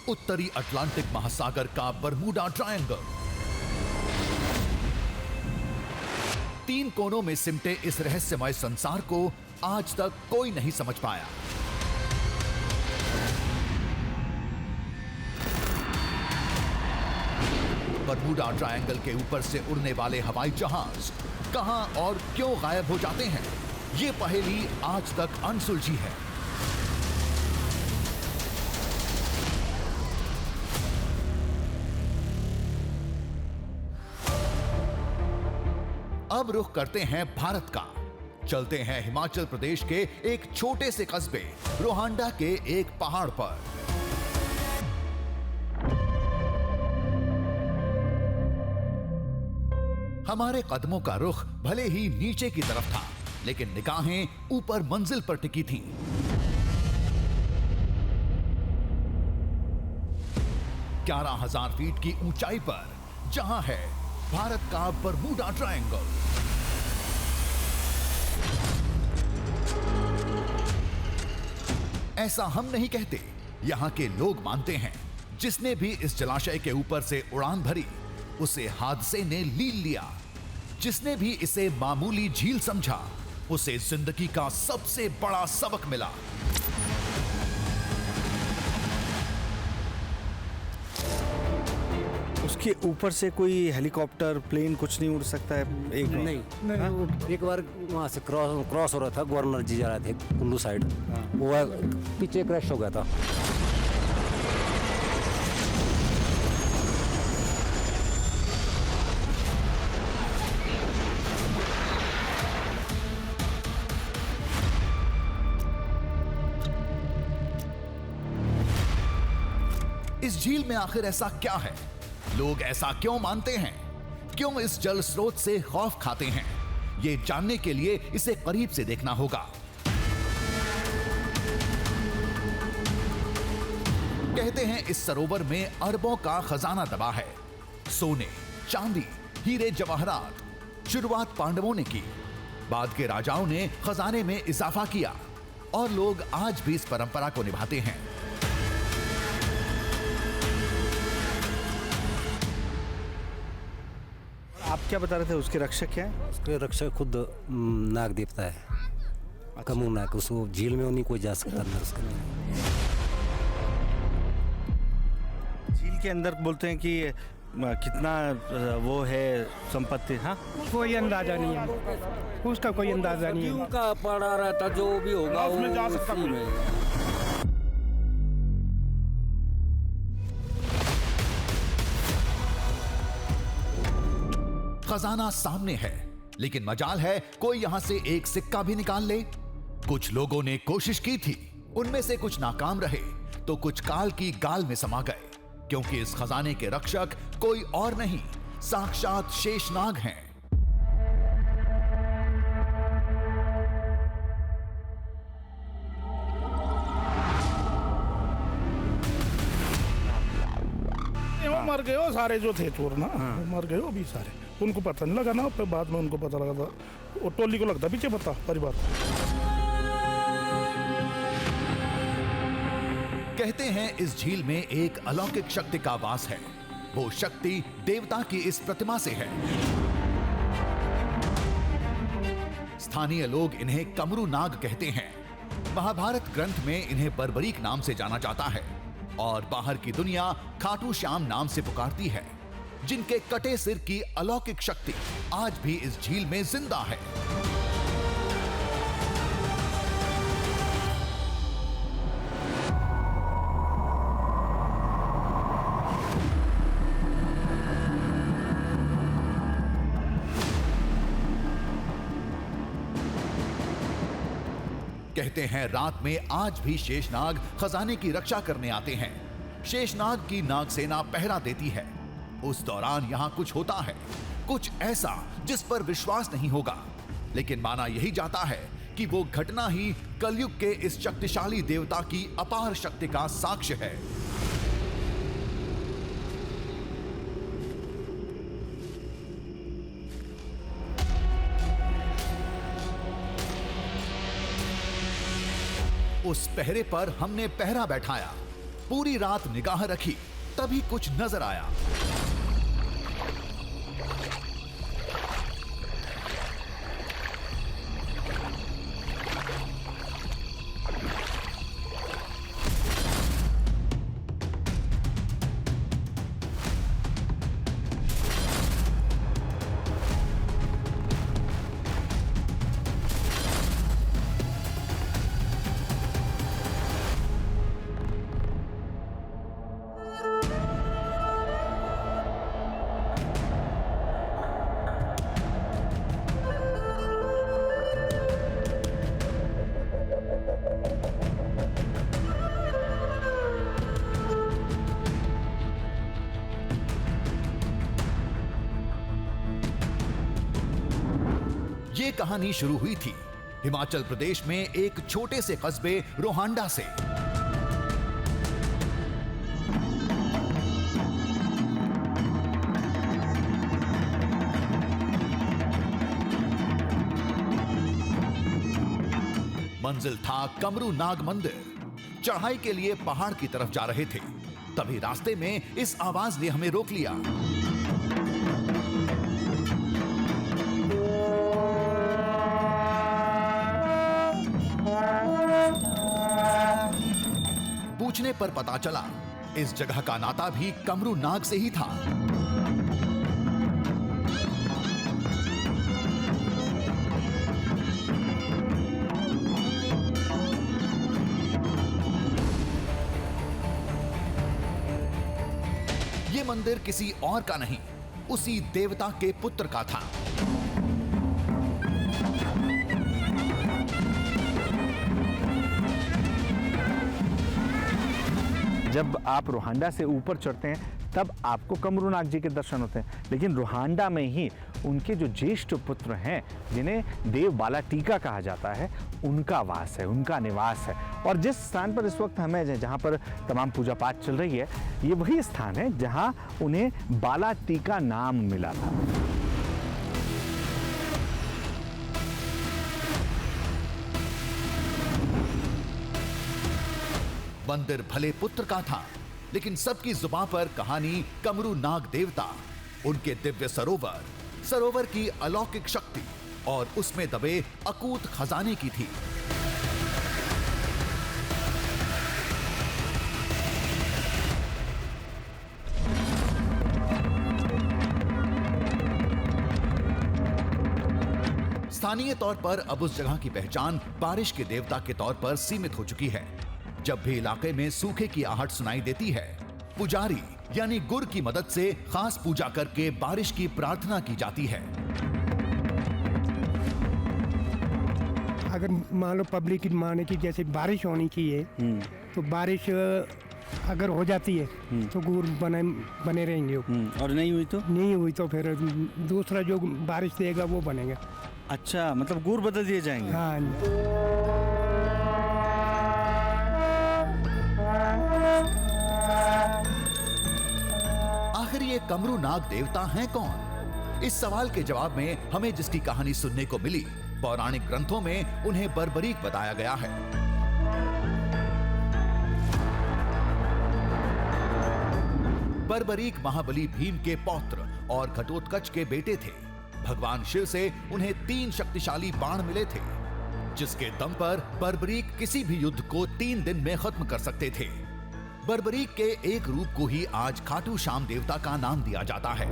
उत्तरी अटलांटिक महासागर का बरमूडा ट्रायंगल। 3 कोनों में सिमटे इस रहस्यमय संसार को आज तक कोई नहीं समझ पाया। बरमूडा ट्रायंगल के ऊपर से उड़ने वाले हवाई जहाज कहां और क्यों गायब हो जाते हैं, ये पहेली आज तक अनसुलझी है। अब रुख करते हैं भारत का। चलते हैं हिमाचल प्रदेश के एक छोटे से कस्बे रोहांडा के एक पहाड़ पर। हमारे कदमों का रुख भले ही नीचे की तरफ था, लेकिन निगाहें ऊपर मंजिल पर टिकी थीं। ग्यारह 11,000 फीट की ऊंचाई पर जहां है भारत का बरमूडा ट्रायंगल। ऐसा हम नहीं कहते, यहां के लोग मानते हैं। जिसने भी इस जलाशय के ऊपर से उड़ान भरी, उसे हादसे ने लील लिया। जिसने भी इसे मामूली झील समझा, उसे जिंदगी का सबसे बड़ा सबक मिला। उसके ऊपर से कोई हेलीकॉप्टर प्लेन कुछ नहीं उड़ सकता है? एक नहीं। एक बार वहाँ से क्रॉस हो रहा था, गवर्नर जी जा रहे थे कुल्लू साइड, वो पीछे क्रैश हो गया था। इस झील में आखिर ऐसा क्या है? लोग ऐसा क्यों मानते हैं? क्यों इस जल स्रोत से खौफ खाते हैं? ये जानने के लिए इसे करीब से देखना होगा। कहते हैं इस सरोवर में अरबों का खजाना दबा है। सोने, चांदी, हीरे जवाहरात। शुरुआत पांडवों ने की, बाद के राजाओं ने खजाने में इजाफा किया और लोग आज भी इस परंपरा को निभाते हैं। आप क्या बता रहे थे, उसके रक्षक क्या है? उसके रक्षक खुद नाग देवता है, कमू नाग। उसको झील में नहीं कोई जा सकता अंदर उसके लिए। झील के अंदर बोलते हैं कि कितना वो है संपत्ति। हाँ, कोई अंदाजा नहीं है, उसका कोई अंदाजा नहीं है। उनका पड़ा रहता, जो भी होगा उसमें जा सकता उसी में। खजाना सामने है, लेकिन मजाल है कोई यहां से एक सिक्का भी निकाल ले। कुछ लोगों ने कोशिश की थी, उनमें से कुछ नाकाम रहे तो कुछ काल की गाल में समा गए, क्योंकि इस खजाने के रक्षक कोई और नहीं, साक्षात शेषनाग हैं। वो मर गए हो सारे जो थे चोर ना। वो मर गए हो अभी सारे, उनको पता नहीं लगा ना। फिर बाद में उनको पता लगा था, वो टोली को लगता पीछे पता परिवार। कहते हैं इस झील में एक अलौकिक शक्ति का वास है। वो शक्ति देवता की इस प्रतिमा से है। स्थानीय लोग इन्हें कमरू नाग कहते हैं। महाभारत ग्रंथ में इन्हें बर्बरीक नाम से जाना जाता है और बाहर की दुनिया खाटू श्याम नाम से पुकारती है, जिनके कटे सिर की अलौकिक शक्ति आज भी इस झील में जिंदा है। कहते हैं रात में आज भी शेषनाग खजाने की रक्षा करने आते हैं। शेषनाग की नाग सेना पहरा देती है। उस दौरान यहां कुछ होता है, कुछ ऐसा जिस पर विश्वास नहीं होगा, लेकिन माना यही जाता है कि वो घटना ही कलयुग के इस शक्तिशाली देवता की अपार शक्ति का साक्ष्य है। उस पहरे पर हमने पहरा बैठाया। पूरी रात निगाह रखी, तभी कुछ नजर आया। ये कहानी शुरू हुई थी हिमाचल प्रदेश में एक छोटे से कस्बे रोहांडा से। मंजिल था कमरू नाग मंदिर। चढ़ाई के लिए पहाड़ की तरफ जा रहे थे, तभी रास्ते में इस आवाज ने हमें रोक लिया। पूछने पर पता चला इस जगह का नाता भी कमरू नाग से ही था। ये मंदिर किसी और का नहीं, उसी देवता के पुत्र का था। जब आप रोहांडा से ऊपर चढ़ते हैं तब आपको कमरू नाग जी के दर्शन होते हैं, लेकिन रोहांडा में ही उनके जो ज्येष्ठ पुत्र हैं, जिन्हें देव बाला टीका कहा जाता है, उनका वास है, उनका निवास है। और जिस स्थान पर इस वक्त हमें, जहाँ पर तमाम पूजा पाठ चल रही है, ये वही स्थान है जहाँ उन्हें बाला टीका नाम मिला था। मंदिर भले पुत्र का था, लेकिन सबकी जुबान पर कहानी कमरू नाग देवता, उनके दिव्य सरोवर, सरोवर की अलौकिक शक्ति और उसमें दबे अकूत खजाने की थी। स्थानीय तौर पर अब उस जगह की पहचान बारिश के देवता के तौर पर सीमित हो चुकी है। जब भी इलाके में सूखे की आहट सुनाई देती है, पुजारी यानी गुर की मदद से खास पूजा करके बारिश की प्रार्थना की जाती है। अगर मान लो पब्लिक की माने की जैसे बारिश होनी चाहिए, तो बारिश अगर हो जाती है तो गुड़ बने रहेंगे। और नहीं हुई तो फिर दूसरा जो बारिश देगा वो बनेगा। अच्छा, मतलब गुड़ बदल दिए जाएंगे। हाँ। आखिर ये कमरू नाग देवता हैं कौन? इस सवाल के जवाब में हमें जिसकी कहानी सुनने को मिली, पौराणिक ग्रंथों में उन्हें बर्बरीक बताया गया है। बर्बरीक महाबली भीम के पौत्र और घटोत्कच के बेटे थे। भगवान शिव से उन्हें 3 शक्तिशाली बाण मिले थे, जिसके दम पर बर्बरीक किसी भी युद्ध को 3 दिन में खत्म कर सकते थे। बर्बरीक के एक रूप को ही आज खाटू श्याम देवता का नाम दिया जाता है।